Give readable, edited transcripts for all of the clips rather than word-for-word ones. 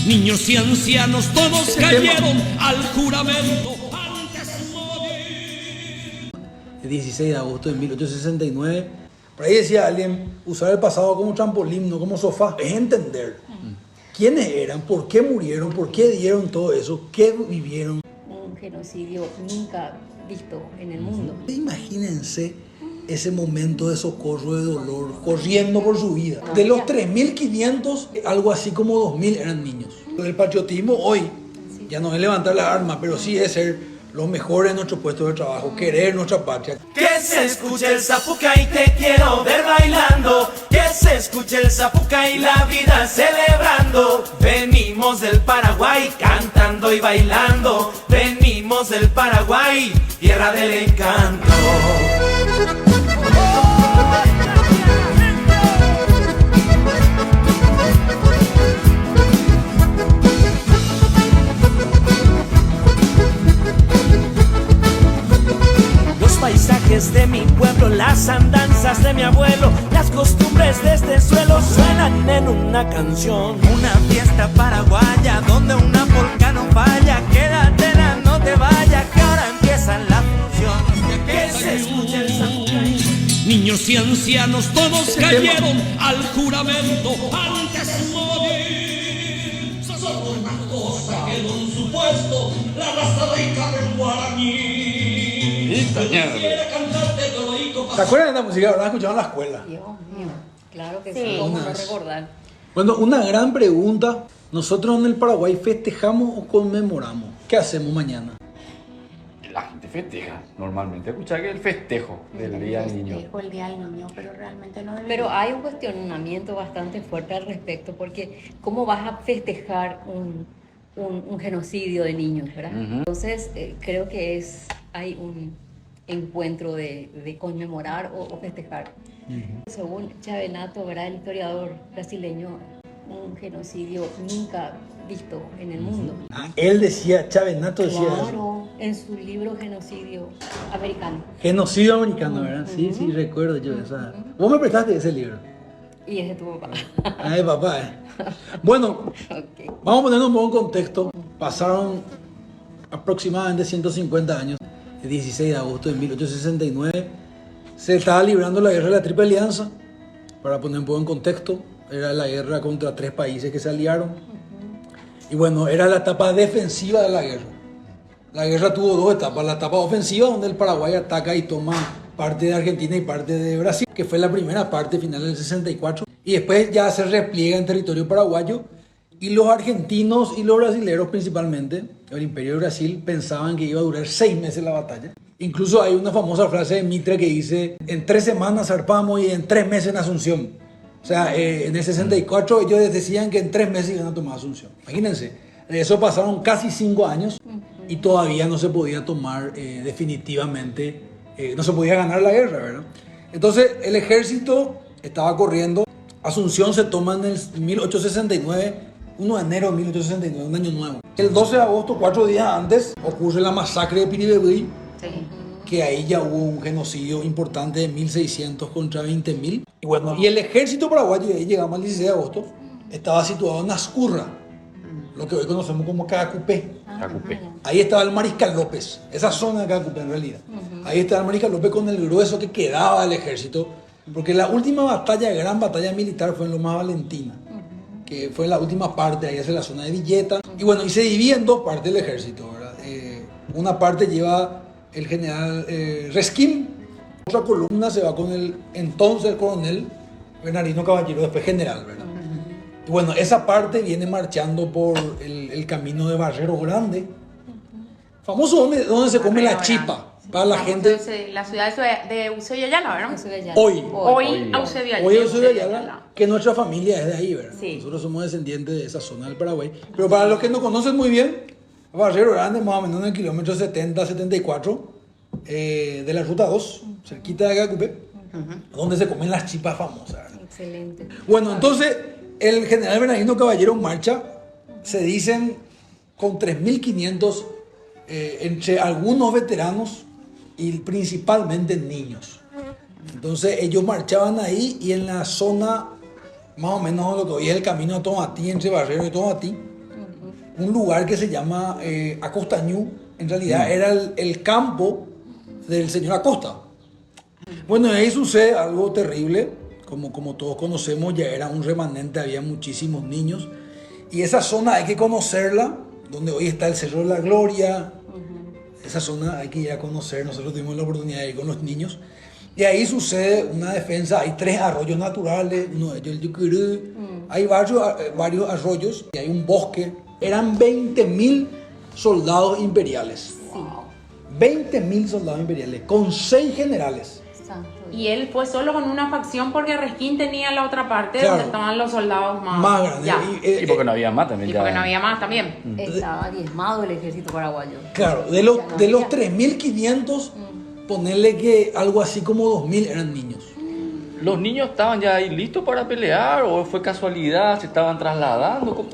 Niños y ancianos todos cayeron al juramento antes morir. El 16 de agosto de 1869, por ahí decía alguien, usar el pasado como trampolín, no como sofá, es entender quiénes eran, por qué murieron, por qué dieron todo eso, qué vivieron. Un genocidio nunca visto en el mundo. Imagínense ese momento de socorro, de dolor, corriendo por su vida. De los 3.500, algo así como 2.000 eran niños. El patriotismo hoy ya no es levantar las armas, pero sí es ser los mejores en nuestro puesto de trabajo, querer nuestra patria. Que se escuche el zapucay, te quiero ver bailando. Que se escuche el zapucay, la vida celebrando. Venimos del Paraguay cantando y bailando. Venimos del Paraguay, tierra del encanto. Paisajes de mi pueblo, las andanzas de mi abuelo, las costumbres de este suelo suenan en una canción. Una fiesta paraguaya donde una polca no falla. Quédate, no te vayas, que ahora empieza la función. Que se escuche el zapucay. Niños y ancianos todos cayeron al juramento antes morir. Solo una cosa quedó en su puesto, la raza rica del guaraní. ¿Se acuerdan de esta música? ¿La escuchaban en la escuela? Dios mío, claro que sí, cómo no recordar. Bueno, una gran pregunta. ¿Nosotros en el Paraguay festejamos o conmemoramos? ¿Qué hacemos mañana? La gente festeja. Normalmente escucha que el festejo del Día del Niño. Festejo el Día del Niño, pero realmente no debería. Pero hay un cuestionamiento bastante fuerte al respecto, porque ¿cómo vas a festejar un genocidio de niños, verdad? Entonces, creo que hay un encuentro de conmemorar o festejar. Según Chavenato, ¿verdad? El historiador brasileño, un genocidio nunca visto en el mundo. Él decía, Chavenato decía eso. Claro, en su libro Genocidio Americano. Genocidio americano, ¿verdad? Sí, sí, recuerdo yo esa. Vos me prestaste ese libro. Y es de tu papá. Ah, de papá, Bueno, Okay. vamos a ponernos un poco en contexto. Pasaron aproximadamente 150 años. El 16 de agosto de 1869 se estaba librando la guerra de la Triple Alianza. Para poner un poco en contexto, era la guerra contra 3 países que se aliaron. Y bueno, era la etapa defensiva de la guerra. La guerra tuvo 2 etapas. La etapa ofensiva, donde el Paraguay ataca y toma parte de Argentina y parte de Brasil, que fue la primera parte final del 64. Y después ya se repliega en territorio paraguayo. Y los argentinos y los brasileños principalmente, el Imperio de Brasil, pensaban que iba a durar 6 meses la batalla. Incluso hay una famosa frase de Mitre que dice, en 3 semanas zarpamos y en 3 meses en Asunción. O sea, en el 64 ellos decían que en 3 meses iban a tomar Asunción. Imagínense, de eso pasaron casi 5 años y todavía no se podía tomar definitivamente, no se podía ganar la guerra, ¿verdad? Entonces el ejército estaba corriendo. Asunción se toma en el 1869, 1 de enero de 1869, un año nuevo. El 12 de agosto, 4 días antes, ocurre la masacre de Piribebuy, que ahí ya hubo un genocidio importante de 1.600 contra 20.000. Y bueno, y el ejército paraguayo, y ahí llegamos al 16 de agosto, estaba situado en Ascurra, lo que hoy conocemos como Cacupé. Ahí estaba el Mariscal López, esa zona de Cacupé en realidad. Ahí estaba el Mariscal López con el grueso que quedaba del ejército, porque la última batalla, gran batalla militar, fue en Loma Valentina, que fue la última parte, ahí hacia la zona de Villeta. Y bueno, y se divide en 2 partes el ejército, ¿verdad? Una parte lleva el general Resquín, otra columna se va con el entonces coronel Bernardino Caballero, después general, ¿verdad? Y bueno, esa parte viene marchando por el camino de Barrero Grande, famoso donde se come la chipa. Para la gente. Entonces, la ciudad de Eusebio Ayala, ¿verdad? Hoy Eusebio Ayala. Hoy Eusebio Ayala, que nuestra familia es de ahí, ¿verdad? Sí. Nosotros somos descendientes de esa zona del Paraguay. Pero para los que no conocen muy bien, Barrero Grande, más o menos en el kilómetro 70-74 de la ruta 2, cerquita de Cacupé, donde se comen las chipas famosas, ¿verdad? Excelente. Bueno, entonces el general Bernardino Caballero marcha, se dicen con 3.500 entre algunos veteranos y principalmente niños. Entonces ellos marchaban ahí y en la zona más o menos lo que hoy es el camino a Tomatí, entre Barrero y Tomatí, un lugar que se llama Acostañú. En realidad era el campo del señor Acosta. Bueno, ahí sucede algo terrible. Como todos conocemos, ya era un remanente, había muchísimos niños. Y esa zona hay que conocerla, donde hoy está el Cerro de la Gloria. Esa zona hay que ir a conocer. Nosotros tuvimos la oportunidad de ir con los niños. Y ahí sucede una defensa. Hay 3 arroyos naturales, uno de ellos el Yucurú. Hay varios arroyos y hay un bosque. Eran 20.000 soldados imperiales. Sí. 20.000 soldados imperiales, con 6 generales. Santo Y él fue solo con una facción porque Resquín tenía la otra parte Claro. donde estaban los soldados Más grandes. Ya. Y porque no había más también. Y ya. porque no había más también. Estaba diezmado el ejército paraguayo. Claro, de los 3.500, ponerle que algo así como 2.000 eran niños. ¿Los niños estaban ya ahí listos para pelear o fue casualidad? ¿Se estaban trasladando?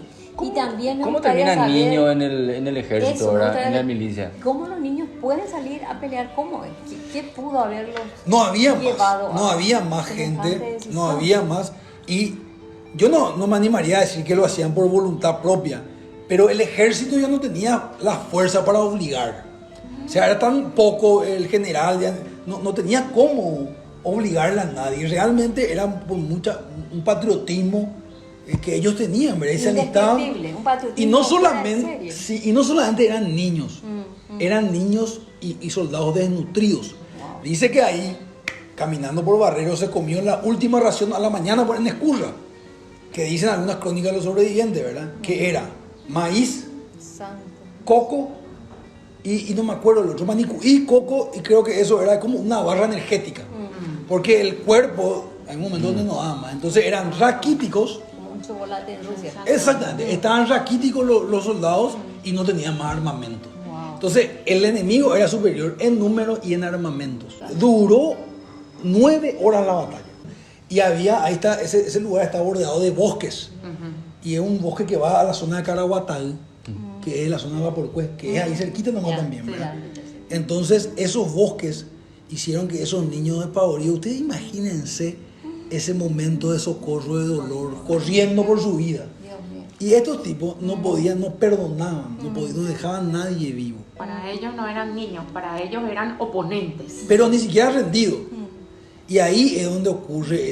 Y también me ¿Cómo gustaría termina el saber- niño en el ejército, Eso, me ¿verdad? gustaría En la ver milicia? ¿Cómo los niños pueden salir a pelear? ¿Cómo es? ¿Qué pudo haberlos No había llevado más, no a había más semejante gente, decisión? no había más. Y yo no me animaría a decir que lo hacían por voluntad propia, pero el ejército ya no tenía la fuerza para obligar. O sea, era tan poco el general, ya no tenía cómo obligarle a nadie. Realmente era por un patriotismo que ellos tenían, ¿verdad? Y se alistaban. Indescriptible, un patriotismo Y no fuera de solamente, serie. sí, y no solamente eran niños, eran niños y soldados desnutridos. Dice que ahí, caminando por Barreros, se comió la última ración a la mañana en Escurra, que dicen algunas crónicas de los sobrevivientes, ¿verdad? Que era maíz, Santo. coco y no me acuerdo el otro, manicuí, coco, y creo que eso era como una barra energética. Porque el cuerpo, hay un momento donde no daba más. Entonces eran raquíticos. Como un chocolate en Rusia. Exactamente, estaban raquíticos los soldados y no tenían más armamento. Wow. Entonces el enemigo era superior en número y en armamentos. Duró 9 horas la batalla. Y ahí está, ese lugar está bordeado de bosques. Y es un bosque que va a la zona de Caraguatal, que es la zona de Vaporcué, que es ahí cerquita nomás Ya, también, sí, ¿verdad? ya, sí. Entonces esos bosques hicieron que esos niños despavoridos, ustedes imagínense ese momento de socorro, de dolor, corriendo por su vida. Dios mío. Y estos tipos no perdonaban, no dejaban a nadie vivo. Para ellos no eran niños, para ellos eran oponentes. Pero ni siquiera rendidos. Y ahí es donde ocurre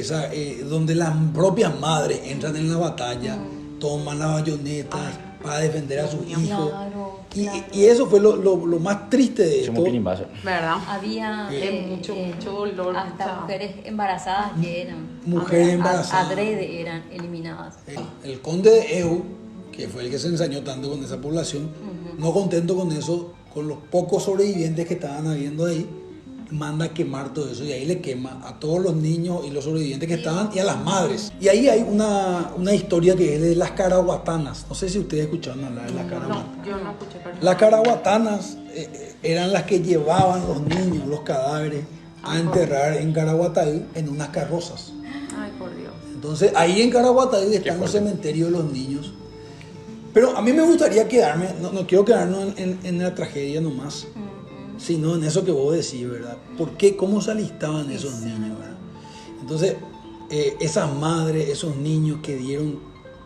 donde las propias madres entran en la batalla, toman las bayonetas para defender a sus hijos. Claro, Y, claro. y eso fue lo más triste de Es esto. un pilimbazo. ¿Verdad? Había Mucho dolor. hasta mucha- mujeres embarazadas que eran Mujeres embarazadas. adrede eran eliminadas. El conde de Eu, que fue el que se ensañó tanto con esa población, no contento con eso, con los pocos sobrevivientes que estaban habiendo ahí, manda a quemar todo eso y ahí le quema a todos los niños y los sobrevivientes que estaban y a las madres. Y ahí hay una historia que es de las caraguatanas. No sé si ustedes escucharon hablar de las caraguatanas. No, yo no escuché. Pero Las caraguatanas eran las que llevaban los niños, los cadáveres, a enterrar en Caraguatay en unas carrozas. Ay, por Dios. Entonces ahí en Caraguatay están los fuerte. cementerios de los niños. Pero a mí me gustaría quedarme, no quiero quedarnos en la tragedia nomás, sino en eso que vos decís, ¿verdad? ¿Por qué? ¿Cómo se alistaban esos niños, verdad? Entonces, esas madres, esos niños que dieron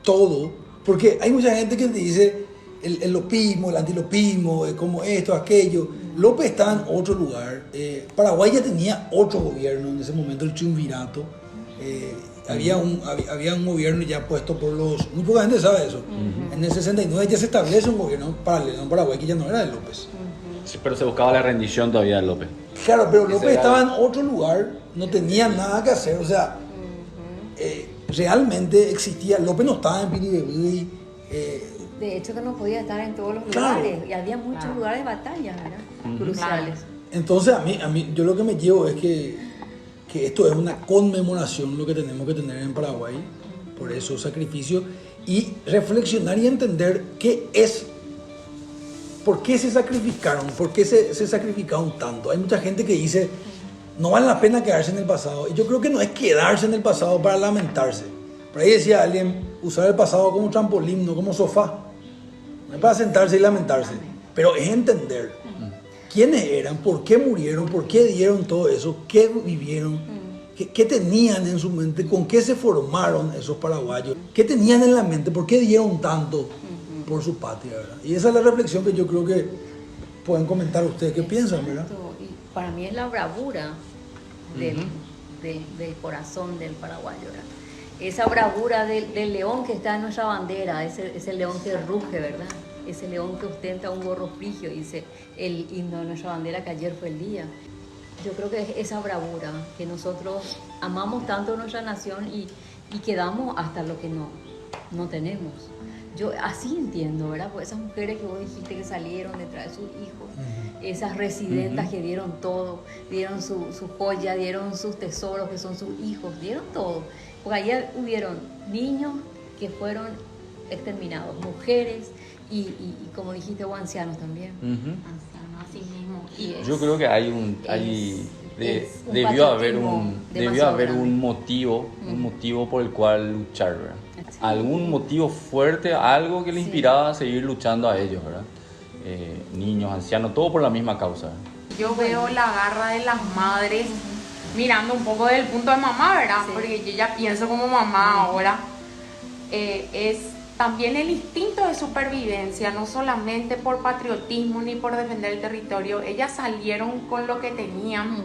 todo, porque hay mucha gente que te dice el lopismo, el antilopismo, como esto, aquello. López estaba en otro lugar. Paraguay ya tenía otro gobierno en ese momento, el triunvirato. Había un gobierno ya puesto por los... Muy poca gente sabe eso. En el 69 ya se establece un gobierno paralelo en Paraguay que ya no era de López. Sí, pero se buscaba la rendición todavía de López. Claro, pero Ese López era- estaba en otro lugar, no tenía nada que hacer, o sea, realmente existía, López no estaba en Piribebuy, De hecho que no podía estar en todos los Claro. lugares y había muchos lugares de batalla, ¿verdad? Cruciales. entonces a mí, yo lo que me llevo es que esto es una conmemoración lo que tenemos que tener en Paraguay, por esos sacrificios, y reflexionar y entender qué es. ¿Por qué se sacrificaron? ¿Por qué se sacrificaron tanto? Hay mucha gente que dice, no vale la pena quedarse en el pasado. Y yo creo que no es quedarse en el pasado para lamentarse. Por ahí decía alguien, usar el pasado como trampolín, no como sofá. No es para sentarse y lamentarse. Pero es entender quiénes eran, por qué murieron, por qué dieron todo eso, qué vivieron, qué tenían en su mente, con qué se formaron esos paraguayos, qué tenían en la mente, por qué dieron tanto. por su patria, ¿verdad? Y esa es la reflexión que yo creo que pueden comentar ustedes qué piensan, ¿verdad? Exacto. Y para mí es la bravura del corazón del paraguayo, ¿verdad? Esa bravura del león que está en nuestra bandera, ese león que ruge, ¿verdad? Ese león que ostenta un gorro frigio, dice el himno de nuestra bandera, que ayer fue el día. Yo creo que es esa bravura que nosotros amamos tanto nuestra nación y que damos hasta lo que no tenemos. Yo así entiendo, ¿verdad? Pues esas mujeres que vos dijiste que salieron detrás de sus hijos, esas residentas que dieron todo, dieron su joya, dieron sus tesoros que son sus hijos, dieron todo. Porque ayer hubieron niños que fueron exterminados, mujeres y como dijiste, vos, ancianos también. Anciano, así mismo. Y Yo creo que debió haber un motivo por el cual luchar, ¿verdad? Sí. Algún motivo fuerte, algo que le inspiraba a seguir luchando a ellos, ¿verdad? Niños, ancianos, todo por la misma causa. Yo veo la garra de las madres mirando un poco del punto de mamá, ¿verdad? Sí. Porque yo ya pienso como mamá ahora. Es también el instinto de supervivencia, no solamente por patriotismo ni por defender el territorio. Ellas salieron con lo que tenían,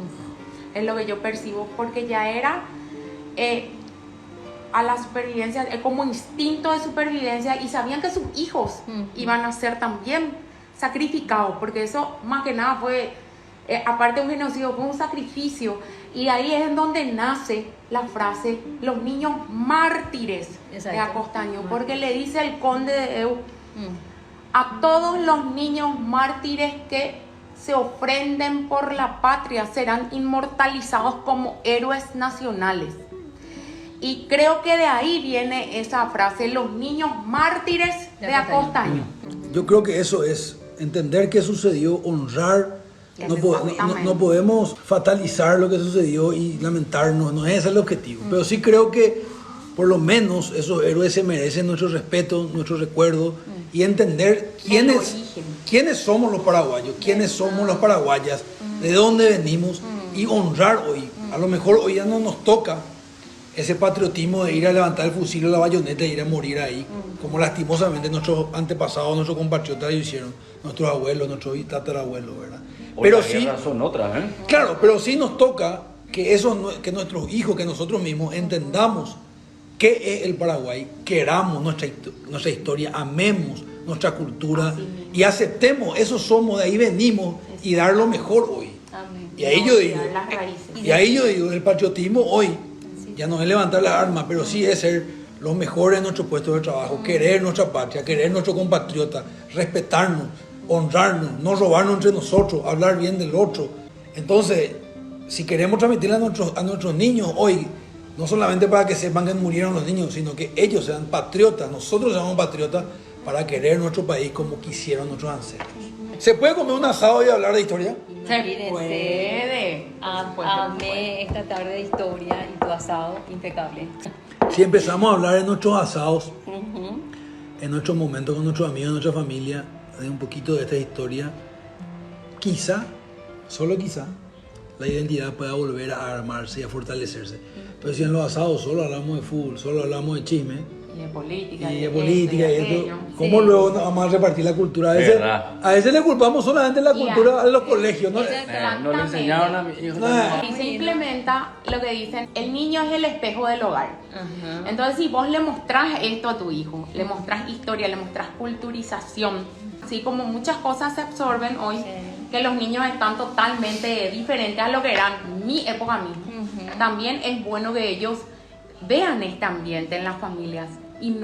es lo que yo percibo, porque ya era a la supervivencia, como instinto de supervivencia, y sabían que sus hijos iban a ser también sacrificados, porque eso más que nada fue, aparte de un genocidio, fue un sacrificio. Y ahí es en donde nace la frase, los niños mártires. Exacto. De Acostaño, porque le dice el conde de Eu, a todos los niños mártires que se ofrenden por la patria serán inmortalizados como héroes nacionales. Y creo que de ahí viene esa frase, los niños mártires de Acostaño. Yo creo que eso es entender qué sucedió, honrar. No podemos fatalizar lo que sucedió y lamentarnos, no es ese el objetivo. Pero sí creo que por lo menos esos héroes se merecen nuestro respeto, nuestro recuerdo y entender quiénes somos los paraguayos, quiénes somos las paraguayas, de dónde venimos y honrar hoy. A lo mejor hoy ya no nos toca ese patriotismo de ir a levantar el fusil o la bayoneta e ir a morir ahí, como lastimosamente nuestros antepasados, nuestros compatriotas lo hicieron, nuestros abuelos, nuestros tatarabuelos, ¿verdad? Pero sí, son otras, ¿eh? Claro, pero sí nos toca que nuestros hijos, que nosotros mismos entendamos qué es el Paraguay, queramos nuestra historia, amemos nuestra cultura y aceptemos, eso somos, de ahí venimos y dar lo mejor hoy. Amén. Y ahí yo digo, el patriotismo hoy ya no es levantar las armas, pero sí es ser los mejores en nuestro puesto de trabajo, querer nuestra patria, querer nuestro compatriota, respetarnos, honrarnos, no robarnos entre nosotros, hablar bien del otro. Entonces, si queremos transmitirle a nuestros niños hoy, no solamente para que sepan que murieron los niños, sino que ellos sean patriotas, nosotros seamos patriotas para querer nuestro país como quisieron nuestros ancestros. ¿Se puede comer un asado y hablar de historia? Se puede. Amé esta tarde de historia y tu asado impecable. Si empezamos a hablar de nuestros asados, en nuestros momentos con nuestros amigos, nuestra familia, de un poquito de esta historia, quizá, solo quizá, la identidad pueda volver a armarse y a fortalecerse. Pero si en los asados solo hablamos de fútbol, solo hablamos de chisme, Y de política. y esto, ¿cómo sí. luego vamos a repartir la cultura? A veces le culpamos solamente la cultura a los colegios, ¿no? No le enseñaron a mis hijos. Y se implementa lo que dicen, el niño es el espejo del hogar. Entonces, si vos le mostrás esto a tu hijo, le mostrás historia, le mostrás culturización, así como muchas cosas se absorben hoy, que los niños están totalmente diferentes a lo que eran mi época misma. También es bueno que ellos vean este ambiente en las familias y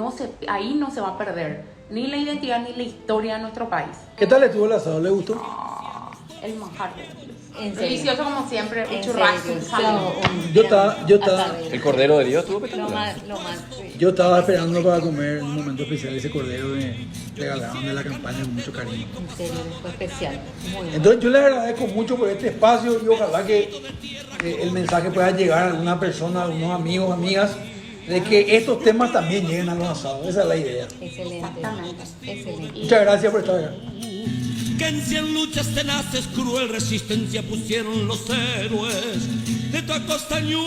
ahí no se va a perder ni la identidad ni la historia de nuestro país. ¿Qué tal estuvo el asado? ¿Le gustó? El manjar. En serio. Delicioso como siempre, un En churrasco, serio, un salado. Yo estaba- El Cordero de Dios estuvo Lo espectacular. más, sí. Yo estaba esperando para comer en un momento especial ese cordero que regalaron de la campaña con mucho cariño. En serio, fue especial. Muy bueno. Entonces yo le agradezco mucho por este espacio y ojalá que el mensaje pueda llegar a alguna persona, a algunos amigos, amigas, de que estos temas también lleguen a los asados. Esa es la idea. Excelente. Excelente. Muchas gracias por estar acá. Que en 100 luchas tenaces, cruel resistencia pusieron los héroes de tu Acostañú.